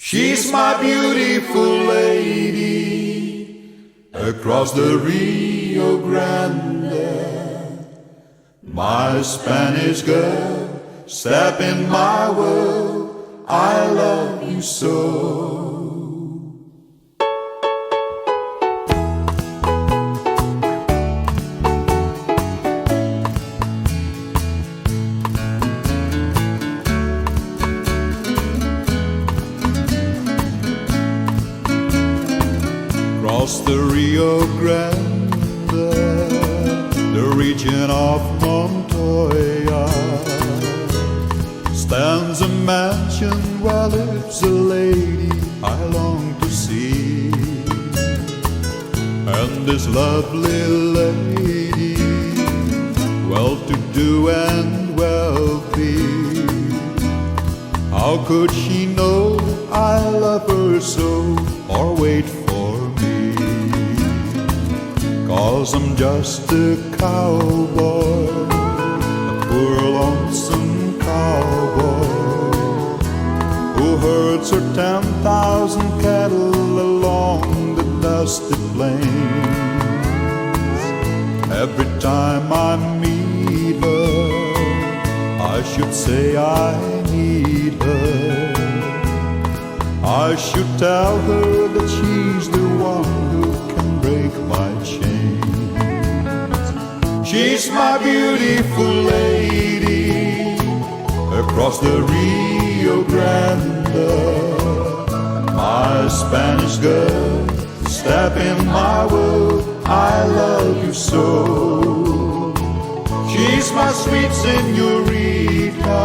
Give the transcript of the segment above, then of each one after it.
She's my beautiful lady across the Rio Grande. My Spanish girl, step in my world, I love you so. Across the Rio Grande, the region of Montoya, stands a mansion where lives a lady I long to see. And this lovely lady, well-to-do and wealthy, how could she know I love her so, or wait for me? 'Cause I'm just a cowboy, a poor lonesome cowboy, who herds her 10,000 cattle along the dusty plains. Every time I meet her, I should say I need her. I should tell her that she's the one who can break my chains. She's my beautiful lady across the Rio Grande. My Spanish girl, step in my world, I love you so. She's my sweet señorita,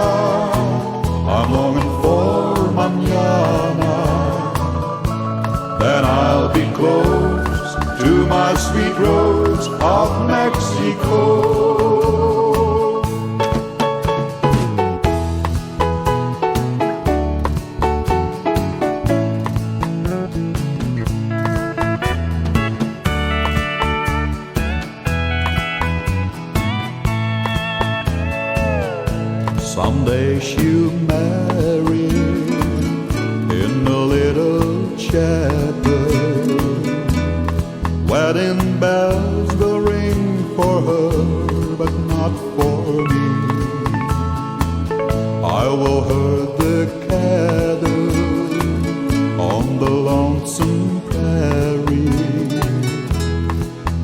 I'm longing for mañana. Then I'll be close to my sweet rose of Mexico. Someday she'll marry in a little chapel. Wedding bells will ring for her, but not for me. I will herd the cattle on the lonesome prairie,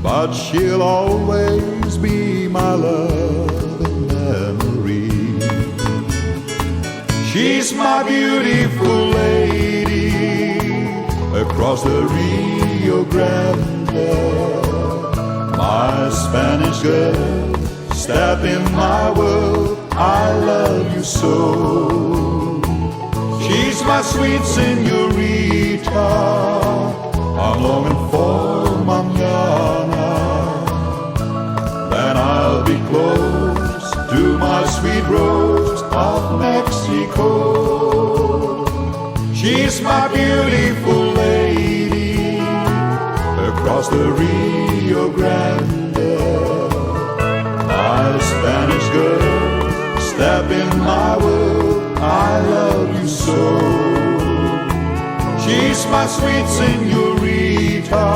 but she'll always be my love and memory. She's my beautiful lady across the Rio Grande. My Spanish girl, step in my world, I love you so. She's my sweet señorita, I'm longing for mañana. Then I'll be close to my sweet rose of Mexico. She's my beautiful lady across the Rio Grande. My Spanish girl, step in my world, I love you so. She's my sweet señorita,